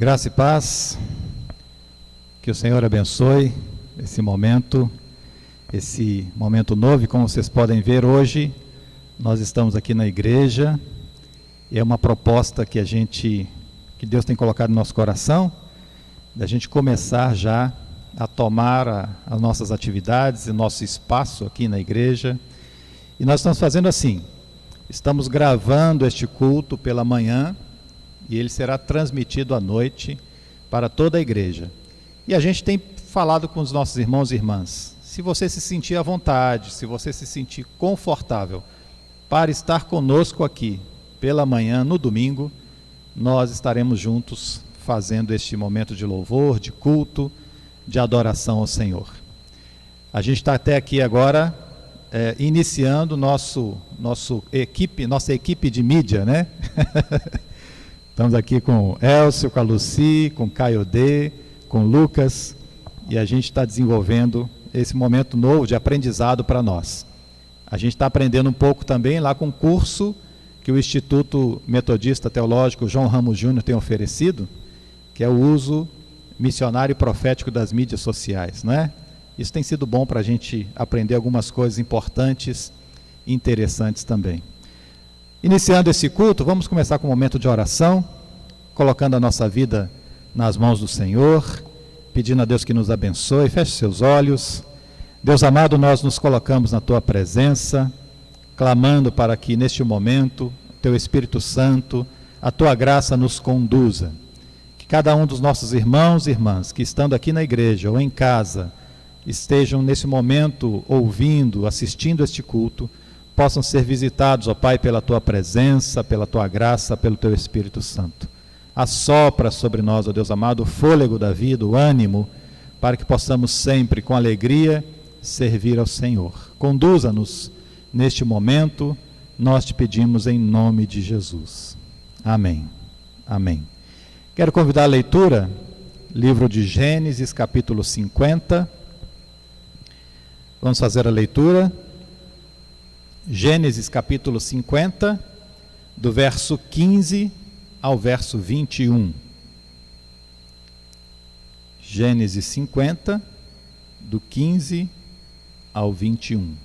Graça e paz, que o Senhor abençoe esse momento novo. E como vocês podem ver, hoje nós estamos aqui na igreja e é uma proposta que Deus tem colocado no nosso coração, da gente começar já a tomar as nossas atividades e nosso espaço aqui na igreja. E nós estamos fazendo assim, estamos gravando este culto pela manhã e ele será transmitido à noite para toda a igreja. E a gente tem falado com os nossos irmãos e irmãs, se você se sentir à vontade, se você se sentir confortável para estar conosco aqui pela manhã, no domingo, nós estaremos juntos fazendo este momento de louvor, de culto, de adoração ao Senhor. A gente está até aqui agora iniciando nossa equipe de mídia, né? Estamos aqui com o Elcio, com a Lucy, com o Caio D, com o Lucas, e a gente está desenvolvendo esse momento novo de aprendizado para nós. A gente está aprendendo um pouco também lá com o curso que o Instituto Metodista Teológico João Ramos Júnior tem oferecido, que é o uso missionário e profético das mídias sociais, não é? Isso tem sido bom para a gente aprender algumas coisas importantes e interessantes também. Iniciando esse culto, vamos começar com um momento de oração, colocando a nossa vida nas mãos do Senhor, pedindo a Deus que nos abençoe. Feche seus olhos. Deus amado, nós nos colocamos na Tua presença, clamando para que neste momento Teu Espírito Santo, a Tua graça nos conduza. Que cada um dos nossos irmãos e irmãs que estando aqui na igreja ou em casa, estejam nesse momento ouvindo, assistindo este culto, possam ser visitados, ó Pai, pela Tua presença, pela Tua graça, pelo Teu Espírito Santo. Assopra sobre nós, ó Deus amado, o fôlego da vida, o ânimo, para que possamos sempre, com alegria, servir ao Senhor. Conduza-nos neste momento, nós te pedimos em nome de Jesus. Amém. Amém. Quero convidar a leitura, livro de Gênesis, capítulo 50. Vamos fazer a leitura. Gênesis capítulo 50, do verso 15 ao verso 21. Gênesis 50, do 15 ao 21.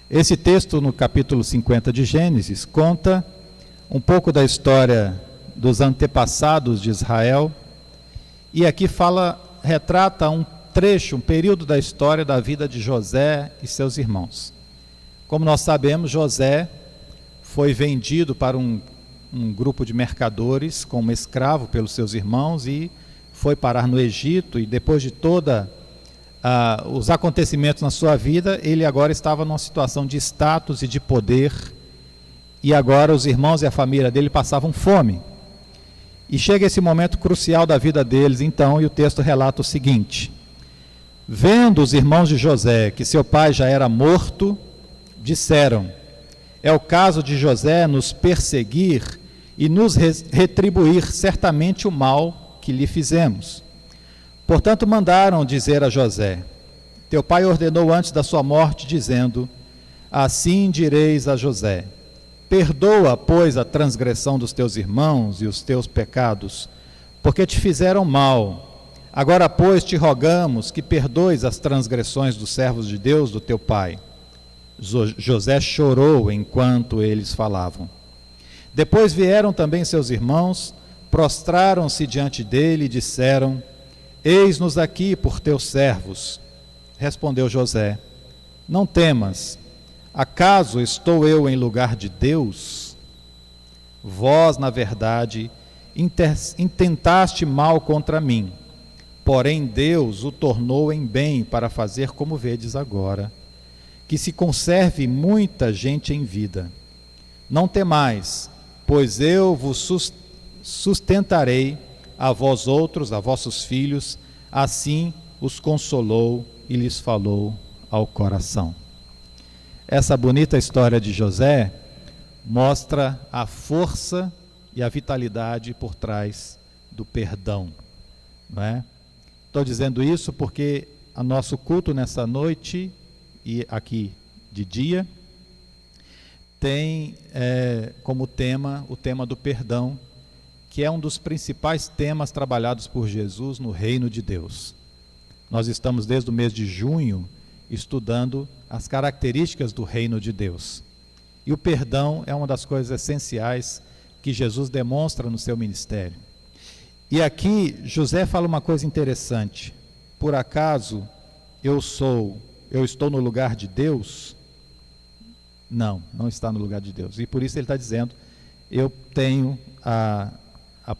Esse texto, no capítulo 50 de Gênesis, conta um pouco da história dos antepassados de Israel. E aqui retrata um trecho, um período da história da vida de José e seus irmãos. Como nós sabemos, José foi vendido para um grupo de mercadores como escravo pelos seus irmãos e foi parar no Egito, e depois de todos os acontecimentos na sua vida, ele agora estava numa situação de status e de poder, e agora os irmãos e a família dele passavam fome. E chega esse momento crucial da vida deles, então, e o texto relata o seguinte: vendo os irmãos de José que seu pai já era morto, disseram: é o caso de José nos perseguir e nos retribuir certamente o mal que lhe fizemos. Portanto, mandaram dizer a José: teu pai ordenou antes da sua morte, dizendo: assim direis a José: perdoa, pois, a transgressão dos teus irmãos e os teus pecados, porque te fizeram mal. Agora, pois, te rogamos que perdoes as transgressões dos servos de Deus, do teu pai. José chorou enquanto eles falavam. Depois vieram também seus irmãos, prostraram-se diante dele e disseram: eis-nos aqui por teus servos. Respondeu José: não temas. Acaso estou eu em lugar de Deus? Vós, na verdade, intentaste mal contra mim, porém Deus o tornou em bem para fazer como vedes agora, que se conserve muita gente em vida. Não temais, pois eu vos sustentarei a vós outros, a vossos filhos. Assim os consolou e lhes falou ao coração. Essa bonita história de José mostra a força e a vitalidade por trás do perdão, não é? Estou dizendo isso porque o nosso culto nessa noite e aqui de dia tem como tema o tema do perdão, que é um dos principais temas trabalhados por Jesus no reino de Deus. Nós estamos desde o mês de junho estudando as características do reino de Deus. E o perdão é uma das coisas essenciais que Jesus demonstra no seu ministério. E aqui José fala uma coisa interessante. Por acaso eu estou no lugar de Deus? Não está no lugar de Deus. E por isso ele está dizendo, eu tenho a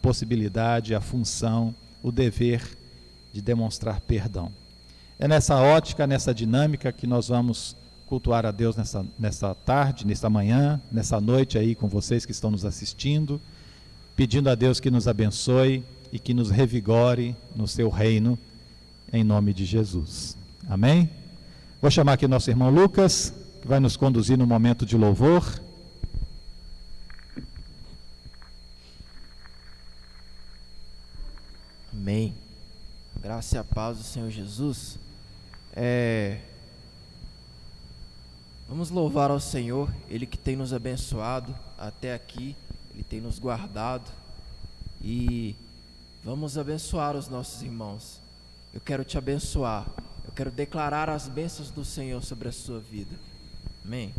possibilidade, a função, o dever de demonstrar perdão. É nessa ótica, nessa dinâmica que nós vamos cultuar a Deus nessa tarde, nessa manhã, nessa noite aí com vocês que estão nos assistindo, pedindo a Deus que nos abençoe e que nos revigore no seu reino, em nome de Jesus. Amém? Vou chamar aqui nosso irmão Lucas, que vai nos conduzir no momento de louvor. Amém. Graça e a paz do Senhor Jesus. Vamos louvar ao Senhor, Ele que tem nos abençoado até aqui, Ele tem nos guardado, e vamos abençoar os nossos irmãos. Eu quero te abençoar, eu quero declarar as bênçãos do Senhor sobre a sua vida. Amém.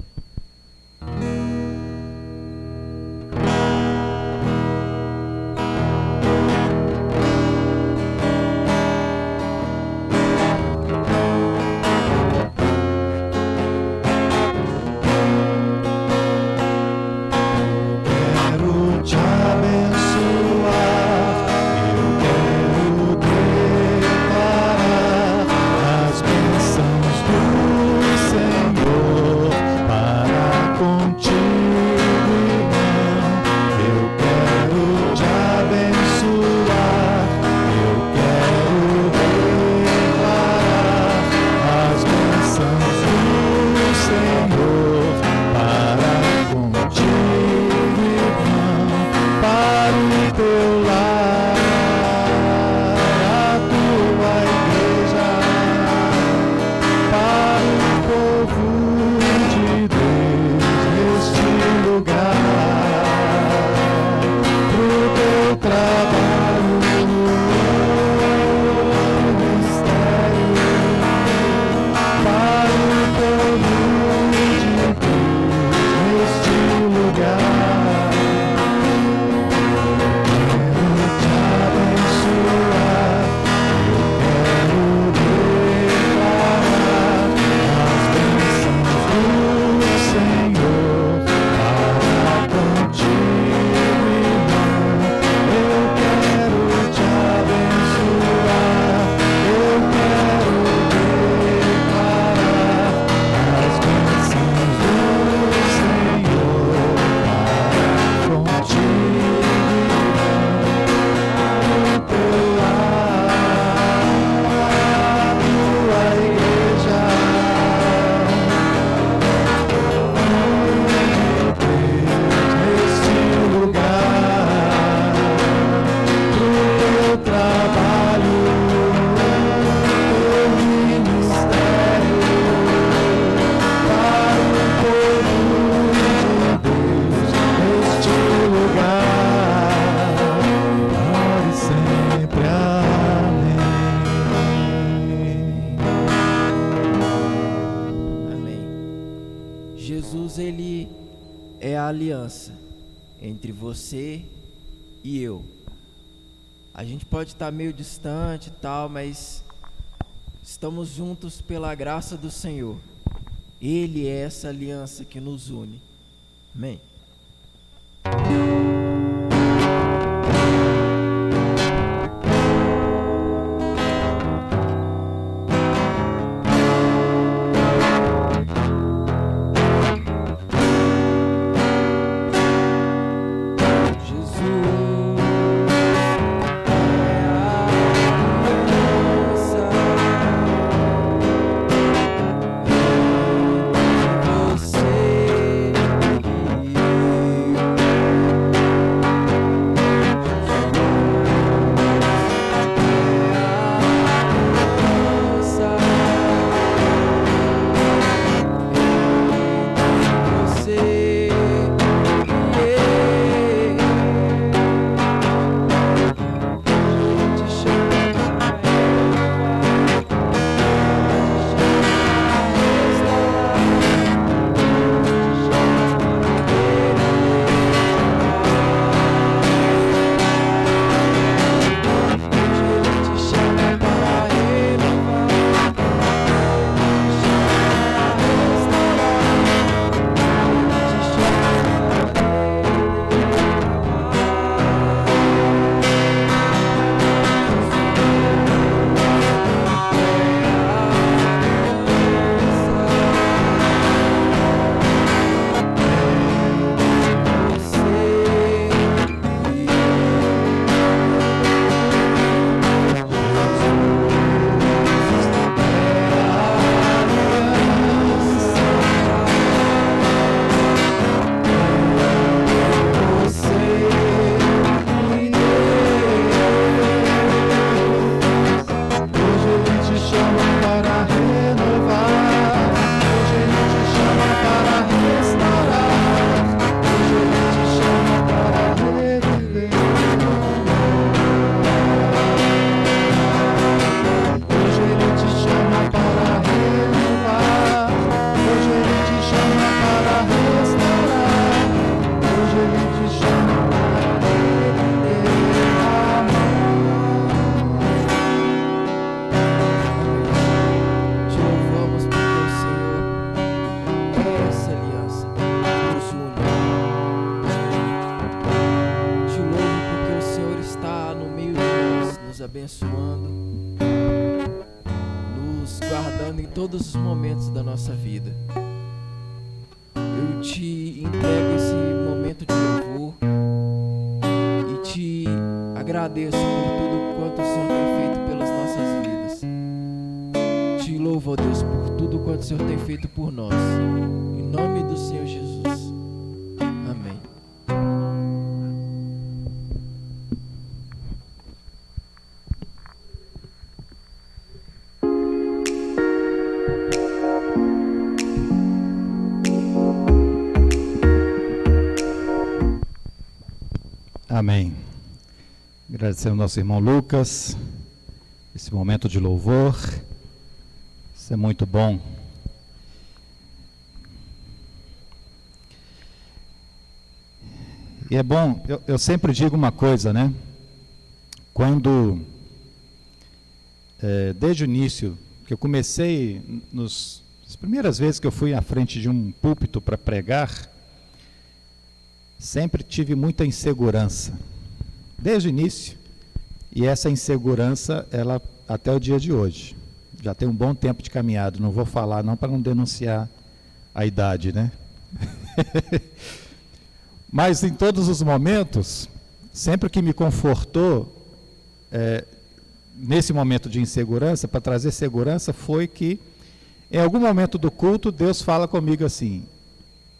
Jesus, ele é a aliança entre você e eu. A gente pode estar meio distante e tal, mas estamos juntos pela graça do Senhor. Ele é essa aliança que nos une. Amém. Você abençoando, nos guardando em todos os momentos da nossa vida. Eu te entrego esse momento de louvor e te agradeço por tudo quanto o Senhor tem feito pelas nossas vidas. Te louvo, ó Deus, por tudo quanto o Senhor tem feito por nós. Em nome do Senhor Jesus. Amém. Amém. Agradecer ao nosso irmão Lucas, esse momento de louvor, isso é muito bom. E é bom, eu sempre digo uma coisa, né? Quando, desde o início, que eu comecei, as primeiras vezes que eu fui à frente de um púlpito para pregar, sempre tive muita insegurança, desde o início, e essa insegurança, ela até o dia de hoje, já tem um bom tempo de caminhada, não vou falar não para não denunciar a idade, né? Mas em todos os momentos, sempre que me confortou, nesse momento de insegurança, para trazer segurança, foi que em algum momento do culto, Deus fala comigo assim,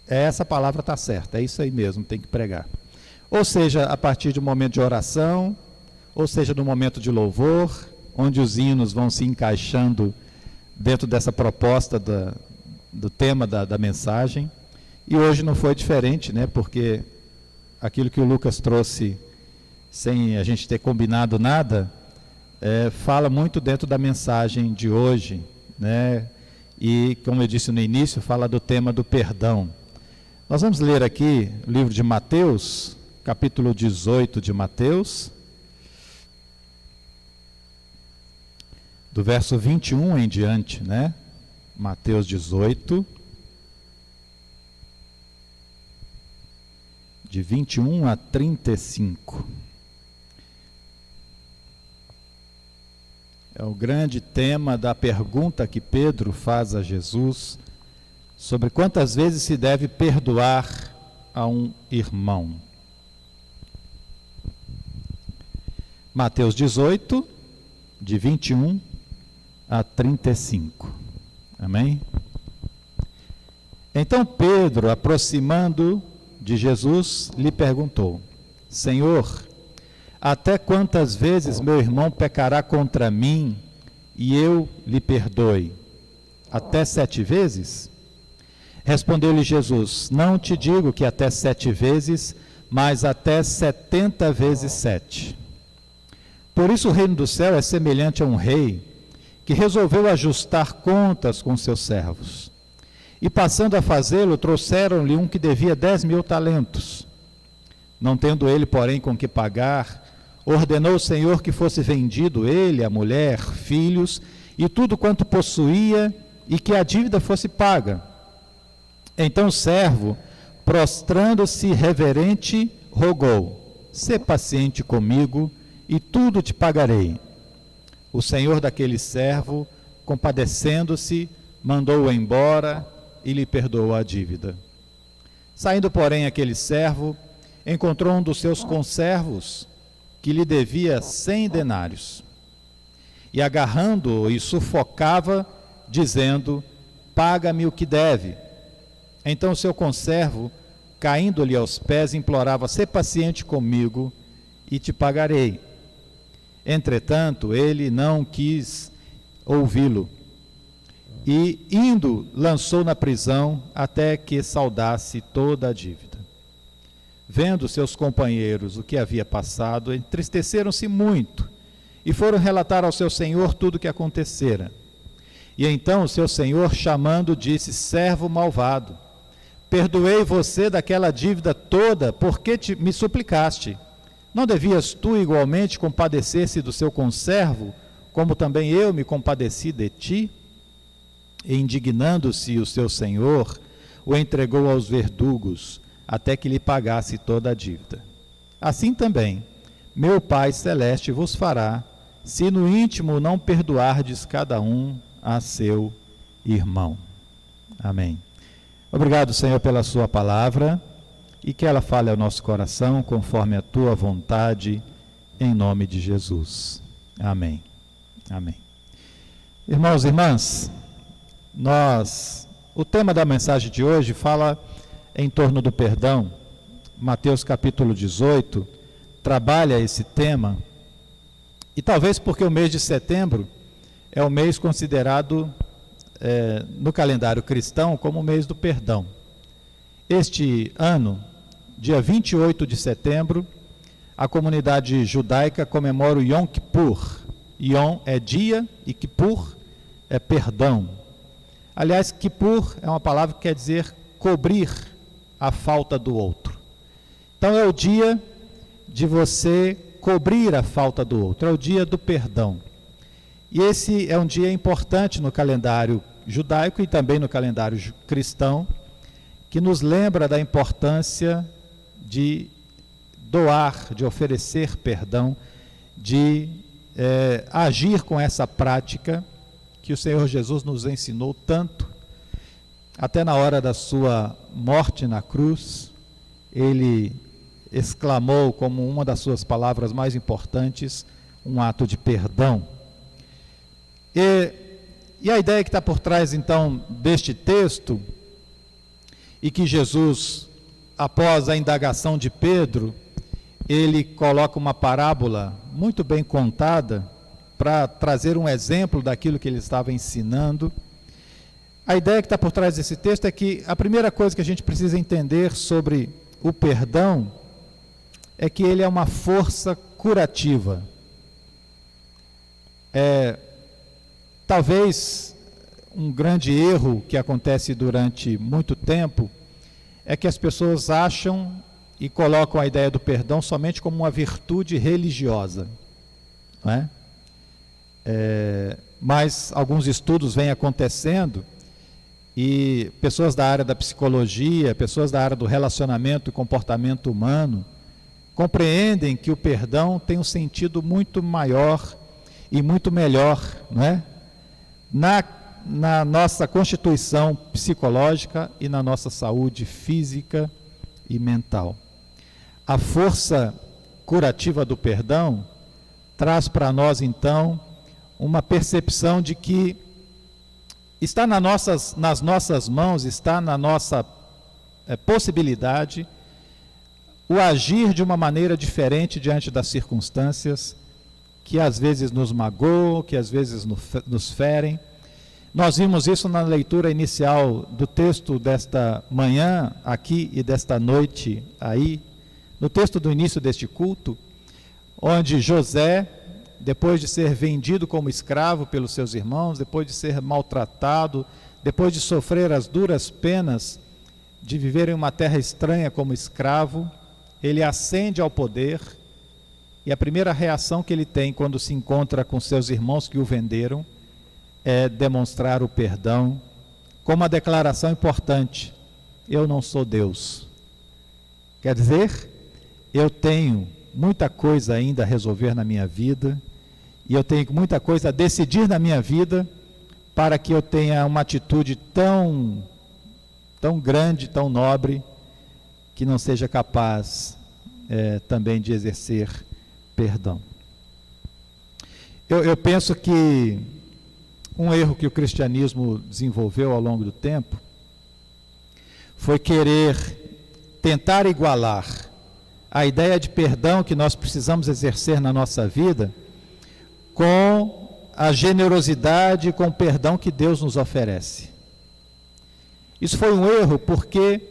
essa palavra está certa, é isso aí mesmo, tem que pregar. Ou seja, a partir de um momento de oração, ou seja, no momento de louvor, onde os hinos vão se encaixando dentro dessa proposta do tema da mensagem. E hoje não foi diferente, né? Porque aquilo que o Lucas trouxe, sem a gente ter combinado nada, fala muito dentro da mensagem de hoje, né? E, como eu disse no início, fala do tema do perdão. Nós vamos ler aqui o livro de Mateus, capítulo 18 de Mateus, do verso 21 em diante, né? Mateus 18, de 21 a 35. É o grande tema da pergunta que Pedro faz a Jesus sobre quantas vezes se deve perdoar a um irmão. Mateus 18, de 21 a 35. Amém? Então Pedro, aproximando de Jesus, lhe perguntou: Senhor, até quantas vezes meu irmão pecará contra mim e eu lhe perdoe? Até 7 vezes? Respondeu-lhe Jesus: Não te digo que até 7 vezes, mas até 70 vezes 7. Por isso o reino do céu é semelhante a um rei que resolveu ajustar contas com seus servos. E passando a fazê-lo, trouxeram-lhe um que devia 10.000 talentos. Não tendo ele, porém, com que pagar, ordenou o Senhor que fosse vendido ele, a mulher, filhos e tudo quanto possuía, e que a dívida fosse paga. Então o servo, prostrando-se reverente, rogou: Sê paciente comigo, e tudo te pagarei. O senhor daquele servo, compadecendo-se, mandou-o embora e lhe perdoou a dívida. Saindo, porém, aquele servo, encontrou um dos seus conservos, que lhe devia 100 denários. E agarrando-o, e sufocava, dizendo: Paga-me o que deve. Então o seu conservo, caindo-lhe aos pés, implorava: Sê paciente comigo, e te pagarei. Entretanto, ele não quis ouvi-lo, e, indo, lançou na prisão até que saldasse toda a dívida. Vendo seus companheiros o que havia passado, entristeceram-se muito, e foram relatar ao seu senhor tudo o que acontecera. E então o seu senhor, chamando, disse: Servo malvado, perdoei você daquela dívida toda, porque me suplicaste. Não devias tu igualmente compadecer-se do seu conservo, como também eu me compadeci de ti? E indignando-se o seu senhor, o entregou aos verdugos, até que lhe pagasse toda a dívida. Assim também, meu Pai Celeste vos fará, se no íntimo não perdoardes cada um a seu irmão. Amém. Obrigado, Senhor, pela sua palavra e que ela fale ao nosso coração conforme a tua vontade, em nome de Jesus. Amém. Amém. Irmãos e irmãs, o tema da mensagem de hoje fala em torno do perdão. Mateus capítulo 18 trabalha esse tema, e talvez porque o mês de setembro é o mês considerado no calendário cristão como o mês do perdão. Este ano, dia 28 de setembro, a comunidade judaica comemora o Yom Kippur. Yom é dia e Kippur é perdão. Aliás, Kippur é uma palavra que quer dizer cobrir a falta do outro. Então é o dia de você cobrir a falta do outro, é o dia do perdão. E esse é um dia importante no calendário judaico e também no calendário cristão, que nos lembra da importância de doar, de oferecer perdão, de agir com essa prática que o Senhor Jesus nos ensinou tanto. Até na hora da sua morte na cruz, ele exclamou como uma das suas palavras mais importantes, um ato de perdão. E a ideia que está por trás, então, deste texto, e que Jesus, após a indagação de Pedro, ele coloca uma parábola muito bem contada para trazer um exemplo daquilo que ele estava ensinando. A ideia que está por trás desse texto é que a primeira coisa que a gente precisa entender sobre o perdão é que ele é uma força curativa. Talvez um grande erro que acontece durante muito tempo é que as pessoas acham e colocam a ideia do perdão somente como uma virtude religiosa, não é? Mas alguns estudos vêm acontecendo e pessoas da área da psicologia, pessoas da área do relacionamento e comportamento humano compreendem que o perdão tem um sentido muito maior e muito melhor, não é? Na nossa constituição psicológica e na nossa saúde física e mental. A força curativa do perdão traz para nós, então, uma percepção de que está nas nossas mãos, está na nossa possibilidade, o agir de uma maneira diferente diante das circunstâncias que às vezes nos magoam, que às vezes nos ferem. Nós vimos isso na leitura inicial do texto desta manhã aqui e desta noite aí, no texto do início deste culto, onde José, depois de ser vendido como escravo pelos seus irmãos, depois de ser maltratado, depois de sofrer as duras penas de viver em uma terra estranha como escravo, ele ascende ao poder, e a primeira reação que ele tem quando se encontra com seus irmãos que o venderam é demonstrar o perdão com uma declaração importante: eu não sou Deus. Quer dizer, eu tenho muita coisa ainda a resolver na minha vida, e eu tenho muita coisa a decidir na minha vida para que eu tenha uma atitude tão grande, tão nobre, que não seja capaz também de exercer perdão. Eu penso que um erro que o cristianismo desenvolveu ao longo do tempo foi querer tentar igualar a ideia de perdão que nós precisamos exercer na nossa vida com a generosidade e com o perdão que Deus nos oferece. Isso foi um erro porque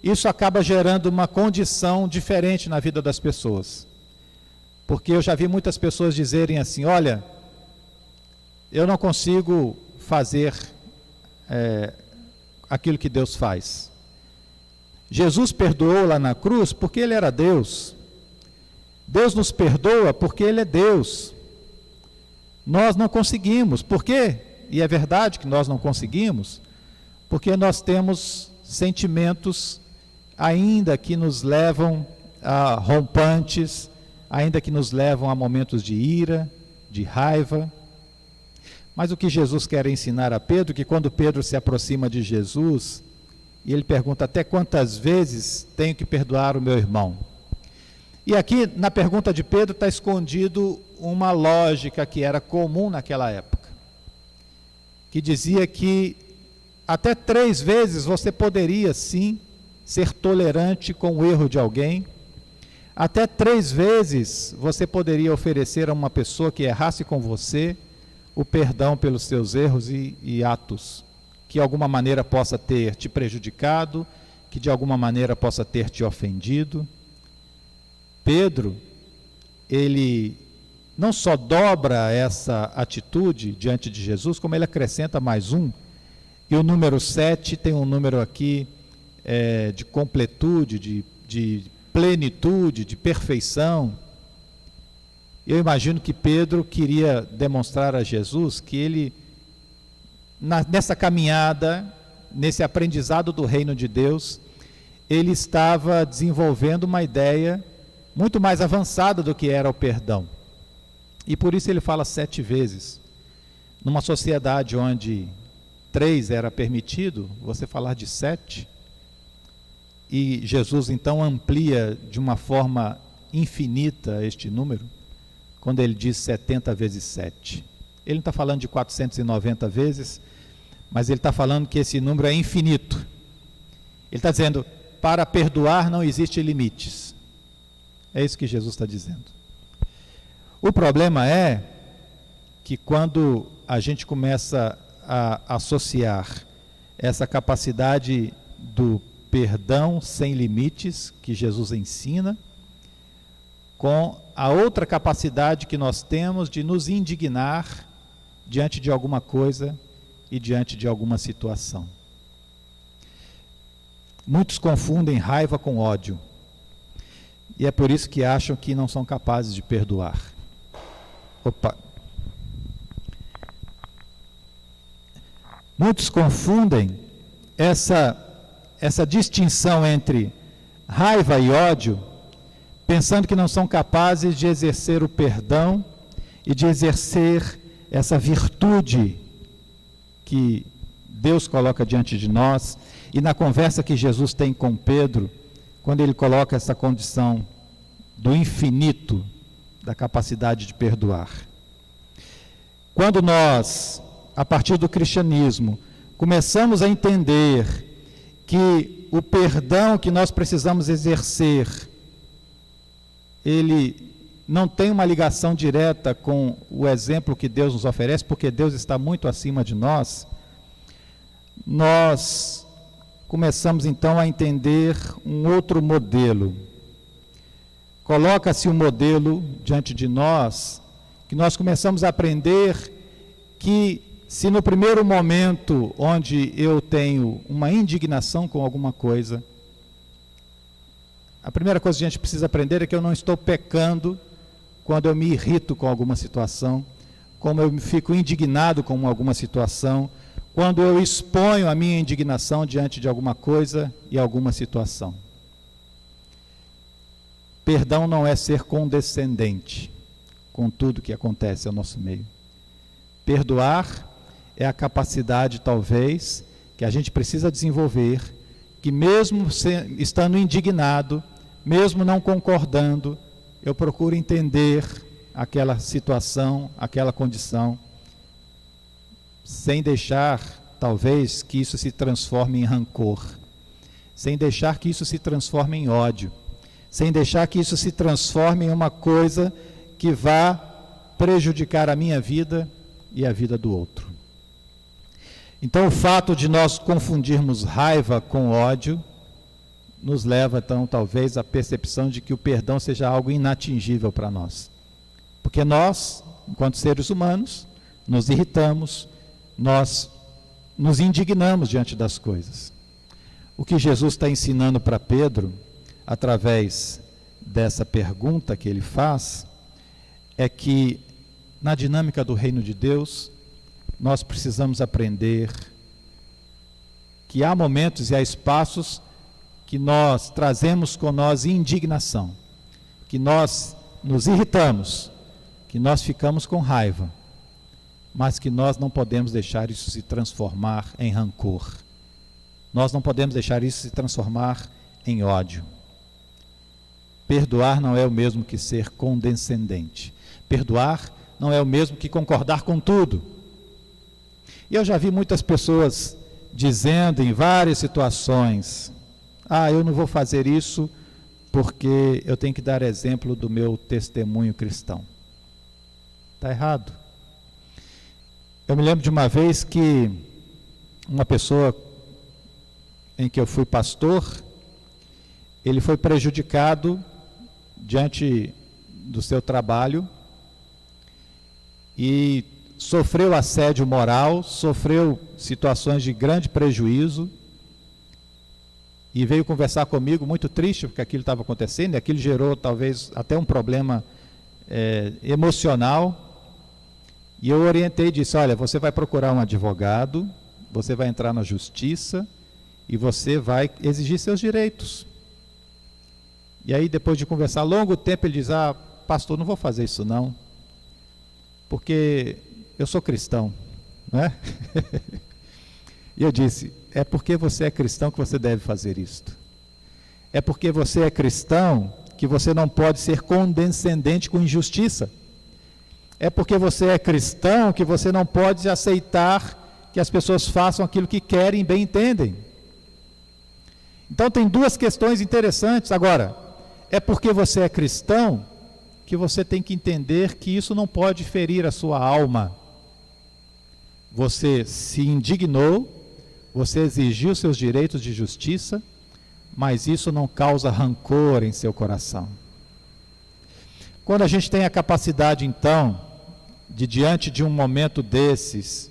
isso acaba gerando uma condição diferente na vida das pessoas. Porque eu já vi muitas pessoas dizerem assim: olha, eu não consigo fazer aquilo que Deus faz. Jesus perdoou lá na cruz porque Ele era Deus. Deus nos perdoa porque Ele é Deus. Nós não conseguimos. Por quê? E é verdade que nós não conseguimos, porque nós temos sentimentos ainda que nos levam a rompantes, ainda que nos levam a momentos de ira, de raiva. Mas o que Jesus quer ensinar a Pedro, que quando Pedro se aproxima de Jesus, e ele pergunta: até quantas vezes tenho que perdoar o meu irmão? E aqui na pergunta de Pedro está escondido uma lógica que era comum naquela época, que dizia que até 3 vezes você poderia sim ser tolerante com o erro de alguém, até 3 vezes você poderia oferecer a uma pessoa que errasse com você o perdão pelos seus erros e atos, que de alguma maneira possa ter te prejudicado, que de alguma maneira possa ter te ofendido. Pedro, ele não só dobra essa atitude diante de Jesus, como ele acrescenta mais um, e o número 7 tem um número aqui de completude, de plenitude, de perfeição. Eu imagino que Pedro queria demonstrar a Jesus que ele, nessa caminhada, nesse aprendizado do reino de Deus, ele estava desenvolvendo uma ideia muito mais avançada do que era o perdão. E por isso ele fala 7 vezes. Numa sociedade onde 3 era permitido, você falar de 7, e Jesus então amplia de uma forma infinita este número, quando ele diz 70 vezes 7. Ele não está falando de 490 vezes, mas ele está falando que esse número é infinito. Ele está dizendo, para perdoar não existe limites. É isso que Jesus está dizendo. O problema é que quando a gente começa a associar essa capacidade do perdão sem limites, que Jesus ensina, com a outra capacidade que nós temos de nos indignar diante de alguma coisa e diante de alguma situação. Muitos confundem raiva com ódio, e é por isso que acham que não são capazes de perdoar. Muitos confundem essa distinção entre raiva e ódio, pensando que não são capazes de exercer o perdão e de exercer essa virtude que Deus coloca diante de nós. E na conversa que Jesus tem com Pedro, quando ele coloca essa condição do infinito, da capacidade de perdoar. Quando nós, a partir do cristianismo, começamos a entender que o perdão que nós precisamos exercer, ele não tem uma ligação direta com o exemplo que Deus nos oferece, porque Deus está muito acima de nós, nós começamos então a entender um outro modelo. Coloca-se um modelo diante de nós, que nós começamos a aprender que se no primeiro momento onde eu tenho uma indignação com alguma coisa, a primeira coisa que a gente precisa aprender é que eu não estou pecando quando eu me irrito com alguma situação, como eu fico indignado com alguma situação, quando eu exponho a minha indignação diante de alguma coisa e alguma situação. Perdão não é ser condescendente com tudo que acontece ao nosso meio. Perdoar é a capacidade, talvez, que a gente precisa desenvolver, que mesmo estando indignado, mesmo não concordando, eu procuro entender aquela situação, aquela condição, sem deixar, talvez, que isso se transforme em rancor, sem deixar que isso se transforme em ódio, sem deixar que isso se transforme em uma coisa que vá prejudicar a minha vida e a vida do outro. Então, o fato de nós confundirmos raiva com ódio nos leva, então, talvez, à percepção de que o perdão seja algo inatingível para nós. Porque nós, enquanto seres humanos, nos irritamos, nós nos indignamos diante das coisas. O que Jesus está ensinando para Pedro, através dessa pergunta que ele faz, é que na dinâmica do reino de Deus, nós precisamos aprender que há momentos e há espaços que nós trazemos com nós indignação, que nós nos irritamos, que nós ficamos com raiva, mas que nós não podemos deixar isso se transformar em rancor. Nós não podemos deixar isso se transformar em ódio. Perdoar não é o mesmo que ser condescendente. Perdoar não é o mesmo que concordar com tudo. E eu já vi muitas pessoas dizendo em várias situações: eu não vou fazer isso porque eu tenho que dar exemplo do meu testemunho cristão. Está errado. Eu me lembro de uma vez que uma pessoa em que eu fui pastor, ele foi prejudicado diante do seu trabalho e sofreu assédio moral, sofreu situações de grande prejuízo e veio conversar comigo muito triste porque aquilo estava acontecendo, e aquilo gerou talvez até um problema emocional. E eu orientei e disse: olha, você vai procurar um advogado, você vai entrar na justiça e você vai exigir seus direitos. E aí, depois de conversar longo tempo, ele diz: pastor, não vou fazer isso não, porque eu sou cristão, não é? E eu disse: é porque você é cristão que você deve fazer isto. É porque você é cristão que você não pode ser condescendente com injustiça. É porque você é cristão que você não pode aceitar que as pessoas façam aquilo que querem e bem entendem. Então tem duas questões interessantes. Agora, é porque você é cristão que você tem que entender que isso não pode ferir a sua alma. Você se indignou, você exigiu seus direitos de justiça, mas isso não causa rancor em seu coração. Quando a gente tem a capacidade, então, de diante de um momento desses,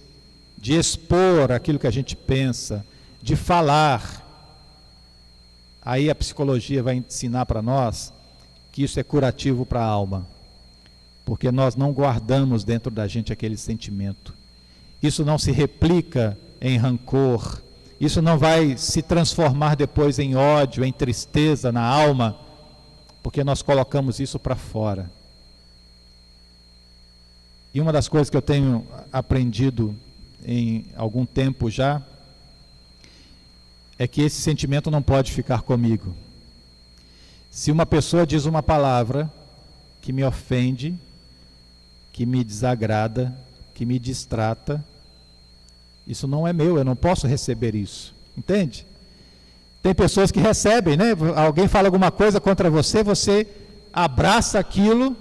de expor aquilo que a gente pensa, de falar, aí a psicologia vai ensinar para nós que isso é curativo para a alma, porque nós não guardamos dentro da gente aquele sentimento. Isso não se replica em rancor, isso não vai se transformar depois em ódio, em tristeza na alma, porque nós colocamos isso para fora. E uma das coisas que eu tenho aprendido em algum tempo já, é que esse sentimento não pode ficar comigo. Se uma pessoa diz uma palavra que me ofende, que me desagrada, que me distrata, isso não é meu, eu não posso receber isso, entende? Tem pessoas que recebem, né? Alguém fala alguma coisa contra você, você abraça aquilo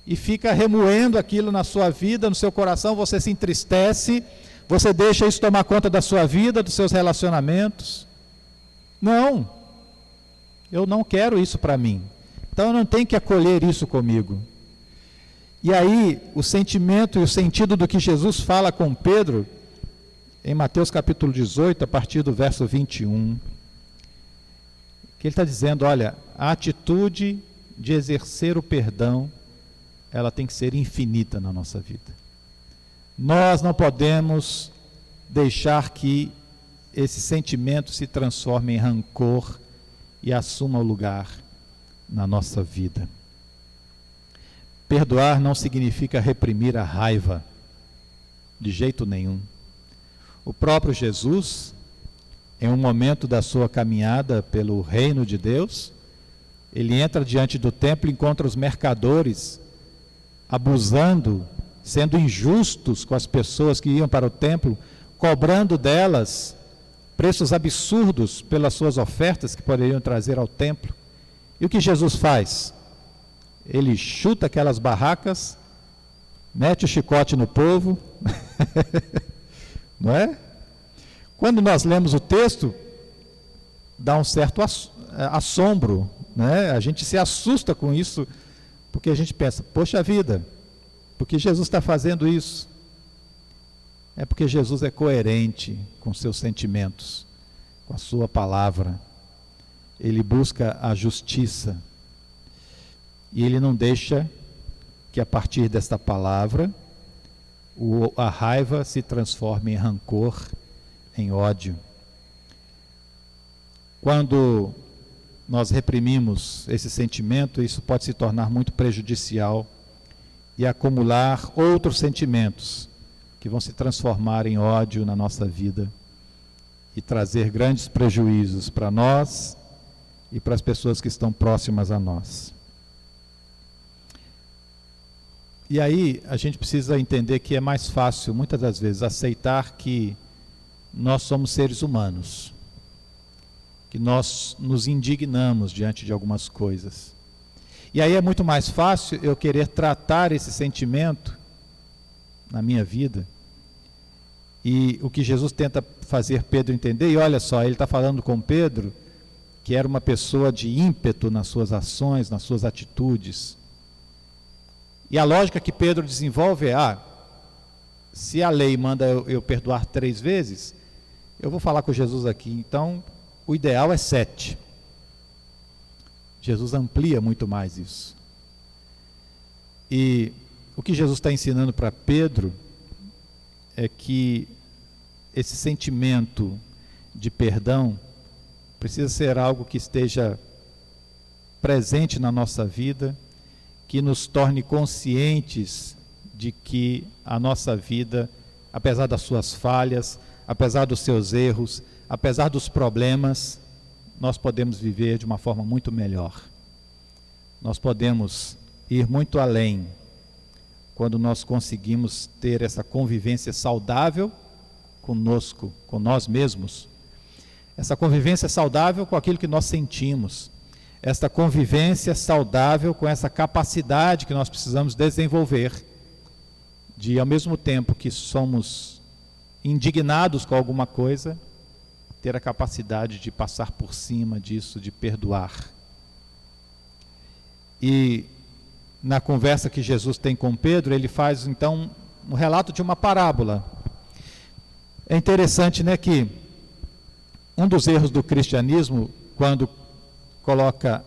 e fica remoendo aquilo na sua vida, no seu coração, você se entristece, você deixa isso tomar conta da sua vida, dos seus relacionamentos. Não, eu não quero isso para mim, então eu não tenho que acolher isso comigo. E aí, o sentimento e o sentido do que Jesus fala com Pedro, em Mateus capítulo 18, a partir do verso 21, que ele está dizendo: olha, a atitude de exercer o perdão, ela tem que ser infinita na nossa vida. Nós não podemos deixar que esse sentimento se transforme em rancor e assuma o lugar na nossa vida. Perdoar não significa reprimir a raiva, de jeito nenhum. O próprio Jesus, em um momento da sua caminhada pelo reino de Deus, ele entra diante do templo e encontra os mercadores abusando, sendo injustos com as pessoas que iam para o templo, cobrando delas preços absurdos pelas suas ofertas que poderiam trazer ao templo. E o que Jesus faz? Ele chuta aquelas barracas, mete o chicote no povo, não é? Quando nós lemos o texto, dá um certo assombro, né? A gente se assusta com isso, porque a gente pensa: poxa vida, por que Jesus está fazendo isso? É porque Jesus é coerente com seus sentimentos, com a sua palavra. Ele busca a justiça. E ele não deixa que a partir desta palavra a raiva se transforme em rancor, em ódio. Quando nós reprimimos esse sentimento, isso pode se tornar muito prejudicial e acumular outros sentimentos que vão se transformar em ódio na nossa vida e trazer grandes prejuízos para nós e para as pessoas que estão próximas a nós. E aí a gente precisa entender que é mais fácil, muitas das vezes, aceitar que nós somos seres humanos, que nós nos indignamos diante de algumas coisas. E aí é muito mais fácil eu querer tratar esse sentimento na minha vida. E o que Jesus tenta fazer Pedro entender, e olha só, ele está falando com Pedro, que era uma pessoa de ímpeto nas suas ações, nas suas atitudes. E a lógica que Pedro desenvolve é, se a lei manda eu perdoar 3 vezes, eu vou falar com Jesus aqui, então o ideal é 7. Jesus amplia muito mais isso. E o que Jesus está ensinando para Pedro é que esse sentimento de perdão precisa ser algo que esteja presente na nossa vida, que nos torne conscientes de que a nossa vida, apesar das suas falhas, apesar dos seus erros, apesar dos problemas, nós podemos viver de uma forma muito melhor. Nós podemos ir muito além quando nós conseguimos ter essa convivência saudável conosco, com nós mesmos. Essa convivência saudável com aquilo que nós sentimos. Esta convivência saudável com essa capacidade que nós precisamos desenvolver de, ao mesmo tempo que somos indignados com alguma coisa, ter a capacidade de passar por cima disso, de perdoar. E na conversa que Jesus tem com Pedro, ele faz então um relato de uma parábola. É interessante, né, que um dos erros do cristianismo, quando coloca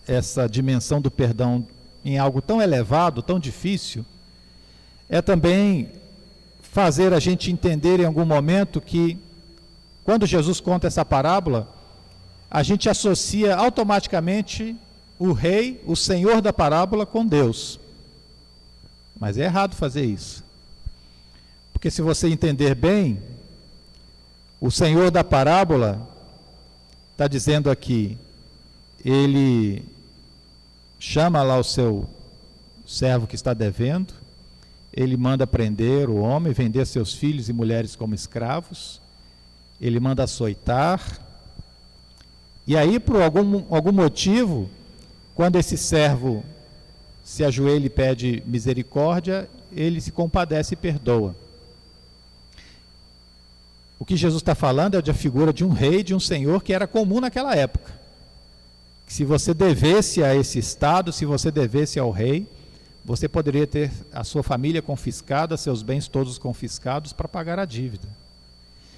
essa dimensão do perdão em algo tão elevado, tão difícil, é também fazer a gente entender em algum momento que, quando Jesus conta essa parábola, a gente associa automaticamente o rei, o senhor da parábola, com Deus. Mas é errado fazer isso. Porque se você entender bem, o senhor da parábola está dizendo aqui, ele chama lá o seu servo que está devendo, ele manda prender o homem, vender seus filhos e mulheres como escravos, ele manda açoitar, e aí por algum motivo, quando esse servo se ajoelha e pede misericórdia, ele se compadece e perdoa. O que Jesus está falando é da figura de um rei, de um senhor que era comum naquela época. Que se você devesse a esse estado, se você devesse ao rei, você poderia ter a sua família confiscada, seus bens todos confiscados para pagar a dívida.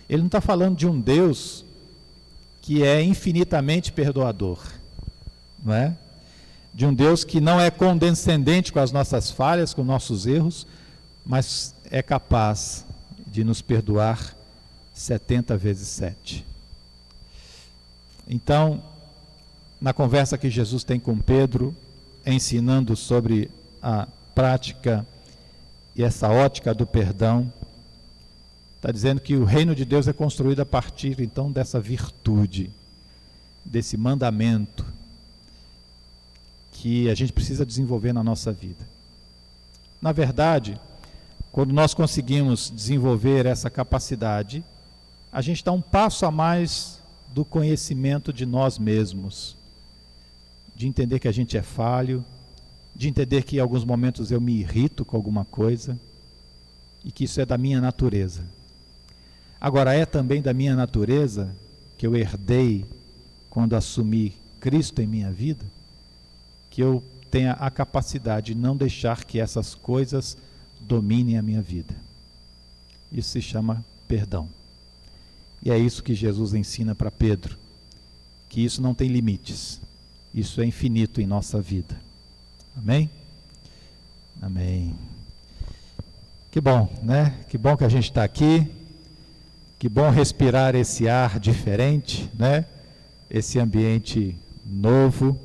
Ele não está falando de um Deus que é infinitamente perdoador, não é? De um Deus que não é condescendente com as nossas falhas, com nossos erros, mas é capaz de nos perdoar 70 vezes 7. Então, na conversa que Jesus tem com Pedro, ensinando sobre a prática e essa ótica do perdão, está dizendo que o reino de Deus é construído a partir então dessa virtude, desse mandamento que a gente precisa desenvolver na nossa vida. Na verdade, quando nós conseguimos desenvolver essa capacidade, a gente dá um passo a mais do conhecimento de nós mesmos, de entender que a gente é falho, de entender que em alguns momentos eu me irrito com alguma coisa e que isso é da minha natureza. Agora, é também da minha natureza que eu herdei quando assumi Cristo em minha vida, que eu tenha a capacidade de não deixar que essas coisas dominem a minha vida. Isso se chama perdão. E é isso que Jesus ensina para Pedro, que isso não tem limites, isso é infinito em nossa vida. Amém? Amém. Que bom, né? Que bom que a gente está aqui, que bom respirar esse ar diferente, né? Esse ambiente novo.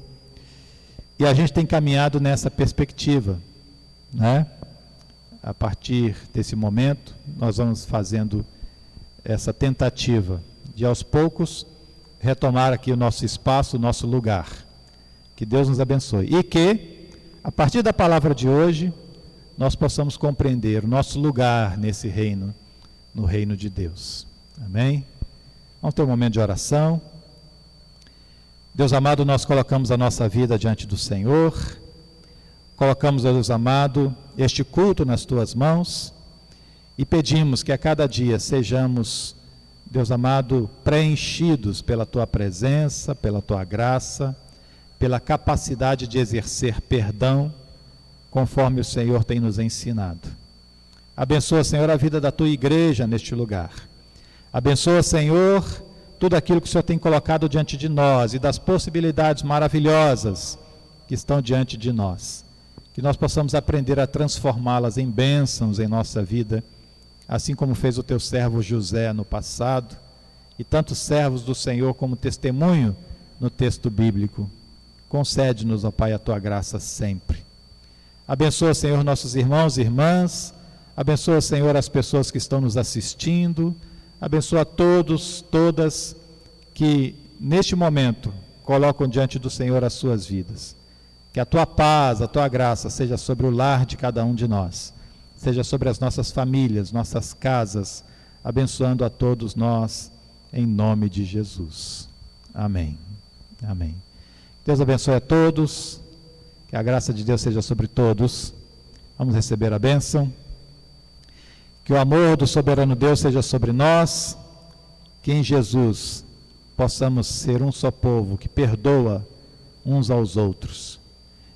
E a gente tem caminhado nessa perspectiva né? A partir desse momento, nós vamos fazendo essa tentativa de, aos poucos, retomar aqui o nosso espaço, o nosso lugar. Que Deus nos abençoe. E que, a partir da palavra de hoje, nós possamos compreender o nosso lugar nesse reino, no reino de Deus. Amém? Vamos ter um momento de oração. Deus amado, nós colocamos a nossa vida diante do Senhor. Colocamos, Deus amado, este culto nas tuas mãos e pedimos que a cada dia sejamos, Deus amado, preenchidos pela tua presença, pela tua graça, pela capacidade de exercer perdão, conforme o Senhor tem nos ensinado. Abençoa, Senhor, a vida da tua igreja neste lugar. Abençoa, Senhor, tudo aquilo que o Senhor tem colocado diante de nós e das possibilidades maravilhosas que estão diante de nós. Que nós possamos aprender a transformá-las em bênçãos em nossa vida, assim como fez o teu servo José no passado, e tantos servos do Senhor como testemunho no texto bíblico. Concede-nos, ó Pai, a tua graça sempre. Abençoa, Senhor, nossos irmãos e irmãs, abençoa, Senhor, as pessoas que estão nos assistindo, abençoa todos, todas que neste momento colocam diante do Senhor as suas vidas. Que a tua paz, a tua graça seja sobre o lar de cada um de nós, seja sobre as nossas famílias, nossas casas, abençoando a todos nós, em nome de Jesus. Amém. Amém. Deus abençoe a todos, que a graça de Deus seja sobre todos. Vamos receber a bênção. Que o amor do soberano Deus seja sobre nós, que em Jesus possamos ser um só povo que perdoa uns aos outros.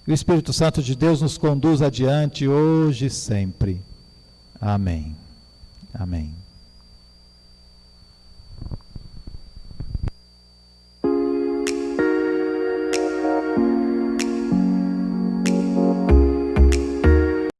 E o Espírito Santo de Deus nos conduz adiante hoje e sempre. Amém. Amém.